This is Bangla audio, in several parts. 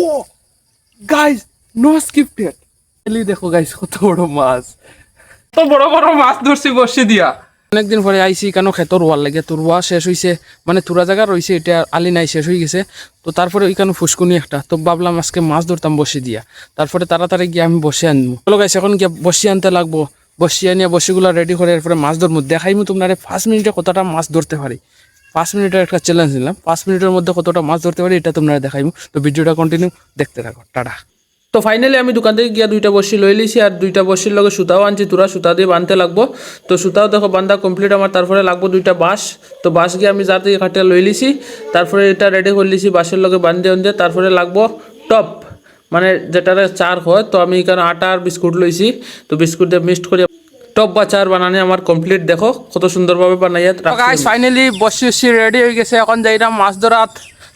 ও গাইস, নো স্ক্রিপ্টেড। এলি দেখো গাইস, কত বড় মাছ, কত বড় বড় মাছ ধরছি বসে দিয়া। অনেকদিন পরে আইসি কেন খেতর রোয়ার লাগে, তো রোয়া শেষ হয়েছে, মানে তুরা জায়গা রয়েছে, এটা আলি নাই, শেষ হয়ে গেছে। তো তারপরে ওইখানে ফুসকুনি একটা, তো ভাবলাম আজকে মাছ ধরতাম বসে দিয়া। তারপরে তাড়াতাড়ি গিয়ে আমি বসে আনবো। চলো গাইস, এখন গিয়ে বসে আনতে লাগবো। বসিয়ে আনিয়ে বসিগুলো রেডি করে এরপরে মাছ ধরবো। দেখাইমু তোমরা 5 মিনিটে কতটা মাছ ধরতে পারি। 5 মিনিটের একটা চ্যালেঞ্জ নিলাম, 5 মিনিটের মধ্যে কতটা মাছ ধরতে পারি এটা তোমরা দেখাইমু। তো ভিডিওটা কন্টিনিউ দেখতে থাকো, টাটা। তো ফাইনালি আমি দোকান থেকে গিয়া 2টা বসি লই লিছি, আর 2টা বসির লগে সুতাও আনছি। তোরা সুতা দিয়ে বাঁধতে লাগবো। তো সুতাও দেখো বান্ধা কমপ্লিট আমার। তারপরে লাগবো 2টা বাঁশ। তো বাঁশ গিয়ে আমি যার থেকে কাটিয়ে লই লিছি। তারপরে এটা রেডি করে লিছি বাঁশের লগে বান্ধে বান্ধে। তারপরে লাগবো টপ, মানে যেটার চার হয়। তো আমি এখানে আটা আর বিস্কুট লইছি। তো বিস্কুট দিয়ে মিক্সড করে টপ বা চার বানানি আমার কমপ্লিট। দেখো কত সুন্দরভাবে বানাইয়া। গাইস ফাইনালি বসি রেডি হয়ে গেছে, এখন যাইরা মাছ ধরাত।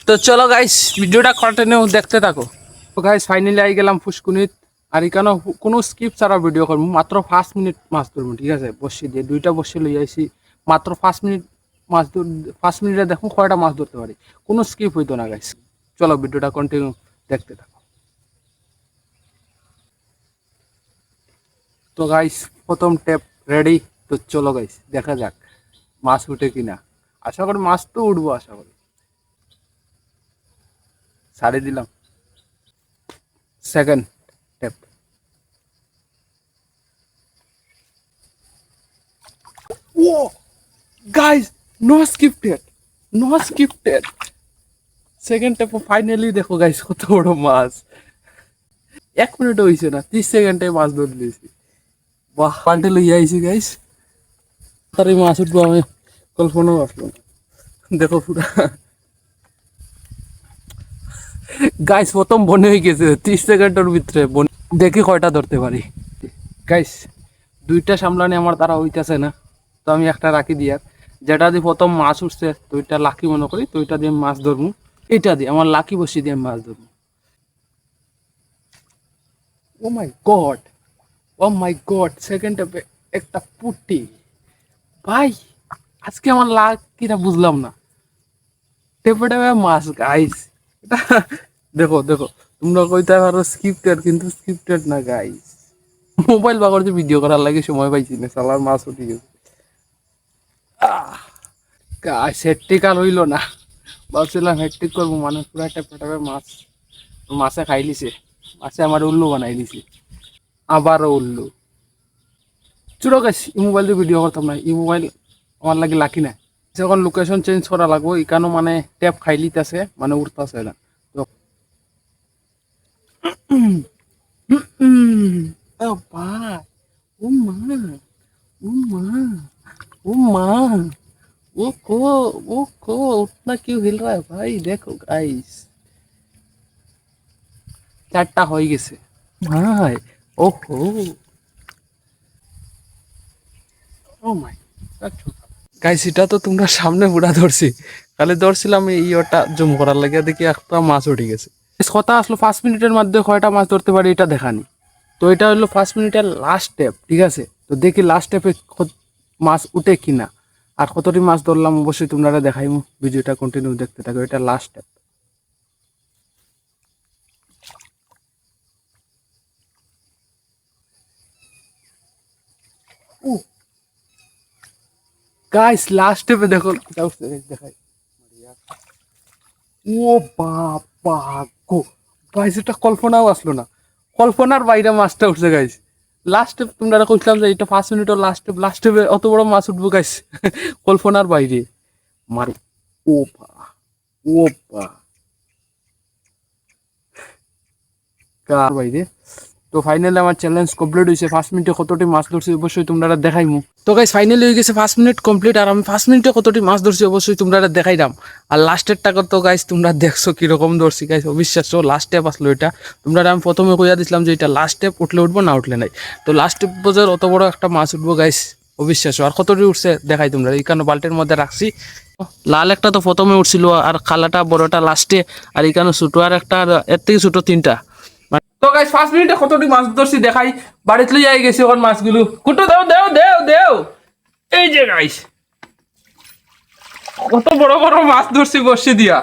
তো চলো গাইস, ভিডিওটা কন্টিনিউ দেখতে থাকো। তো গাইস ফাইনালি আই গেলাম ফুসকুনিত। আর এখানে কোনো স্কিপ ছাড়া ভিডিও করবো। মাত্র 5 মিনিট মাছ ধরবো, ঠিক আছে? বসি দিয়ে 2টা বসি লই আইছি। মাত্র 5 মিনিট মাছ ধর, 5 মিনিটে দেখো কয়টা মাছ ধরতে পারি। কোনো স্কিপ হইতো না গাইস। চলো ভিডিওটা কন্টিনিউ দেখতে থাকো। তো গাইস প্রথম টেপ রেডি। তো চলো গাইস দেখা যাক মাছ উঠে কিনা। আশা করি মাছ তো উঠবো, আশা করি। ছাড়ে দিলাম। Second tape. Oh guys, no scripted, no scripted. Second tape finally দেখো গাইস, কত বড় মাছ। 1 মিনিট হয়েছে না, 30 সেকেন্ডে মাছ ধরে দিয়েছি। বাহ, পাল্টে লইয়া আইছি গাইস। তার এই মাছ উঠবো আমি কল্পনাও আসলো না। দেখো পুরা গাইস প্রথম বনে হয়ে গেছে 30 সেকেন্ডের ভিতরে। দেখি কয়টা ধরতে পারি। গাইস 2টা সামলানি আমার দ্বারা হইতেছে না। তো আমি একটা রাখি দিয়া, যেটা দিয়ে প্রথম মাছ উঠছে তো ওইটা লাকি মনে করি। তো ওইটা দিয়ে মাছ ধরবো। এটা দিয়ে আমার লাকি বসি দিয়ে মাছ ধরবো। ও মাই গড, ও মাই গড, সেকেন্ড টেপে একটা পুটি। ভাই আজকে আমার লাক কিনা বুঝলাম না। টেপে টেপে মাছ গাইস। এটা দেখো দেখো, তোমরা কইতে পারো স্ক্রিপ্টেড, কিন্তু স্ক্রিপ্টেড না গাইস। মোবাইল বাগর যে ভিডিও করার লাগে সময় পাইছি না, সালার মাছ উঠে গেছে। গাইস হেট্টিক আর হইলো না। ভাবছিলাম হেট্টিক করবো, মানে পুরা টেপে টেপে মাছ। মাছে খাই লিছে, মাছে আমার উল্লু বানাই দিছে। আবারও উল্লু। চুরো গাইস, এই মোবাইল দিয়ে ভিডিও করতাম না, এই মোবাইল আমার লাগে লাকি না। যখন লোকেশন চেঞ্জ করা লাগবো, এখানেও মানে ট্যাপ খাই লিতেছে, মানে উঠতেছে না। তো ও ভাই, ও মা, ও মা, ও মা, ও को वो को उतना क्यों हिल रहा है भाई? देखो गाइस, 4টা হয়ে গেছে ভাই। ওহো, ও মাই গাইস, এটা তো তোমরা সামনে বুড়া ধরছি। তাহলে ধরছিলাম এই ওটা জুম করার লাগে, দেখি একটা মাছ উঠে গেছে। কথা আসলো 5 মিনিটের মধ্যে কয়টা মাছ ধরতে পারি এটা দেখানি। তো এটা হলো 5 মিনিটের লাস্ট স্টেপ, ঠিক আছে? তো দেখি লাস্ট স্টেপে মাছ উঠে কিনা। আর কতটি মাছ ধরলাম অবশ্যই তোমরা দেখাইমু। ভিডিওটা কন্টিনিউ দেখতে থাকো, এটা লাস্ট স্টেপ। ও গাইস লাস্ট স্টেপে দেখো, দেখাই। ও বাবা গো, গাইস এটা কল্পনাও আসলো না। কল্পনার বাইরে মাছটা উঠছে গাইস। লাস্ট স্টেপ তোমরা কইছিলাম যে এটা 5 মিনিটের লাস্ট স্টেপ, লাস্ট স্টেপে অত বড় মাছ উঠবো গাইস। কল্পনার বাইরে মারি। ও বা, ও বা, কার বাইরে। তো ফাইনালি আমার চ্যালেঞ্জ কমপ্লিট হয়েছে। 5 মিনিটে কতটি মাছ ধরছি অবশ্যই তোমরা দেখাইমু। তো গাইস ফাইনালি হয়ে গেছে 5 মিনিট কমপ্লিট। আর আমি 5 মিনিটে কতটি মাছ ধরছি অবশ্যই তোমরা দেখাইলাম। আর লাস্টের টাকা তো গাইস তোমরা দেখছো কিরকম ধরছি গাইস, অবিশ্বাস্য। লাস্ট স্টেপ আসলো এটা। তোমরা আমি প্রথমে কইয়া দিছিলাম যে এটা লাস্ট স্টেপ, উঠলে উঠবো না উঠলে নাই। তো লাস্ট স্টেপ বোঝার অত বড় একটা মাছ উঠবো গাইস, অবিশ্বাস্য। আর কতটি উঠছে দেখাই তোমরা, এইখানে বাল্টির মধ্যে রাখছি। লাল একটা তো প্রথমে উঠছিল, আর কালাটা বড়টা লাস্টে। আর এখানে ছোটো আর একটা, আর এর থেকে ছোটো 3টা। তো গাইস 5 মিনিটে কতটি মাছ ধরছি দেখাই। বাড়িতে লই যাই গেছি ওখান মাছগুলো। কুটো দেও দেও দেও দেও। এই যে গাইস কত বড় বড় মাছ ধরছি বসে দিয়া।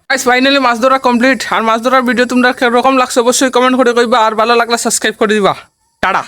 গাইস ফাইনালি মাছ ধরা কমপ্লিট। আর মাছ ধরার ভিডিও তোমরা কিরকম লাগছে অবশ্যই কমেন্ট করে কইবা, আর ভালো লাগলে সাবস্ক্রাইব করে দিবা। টাটা।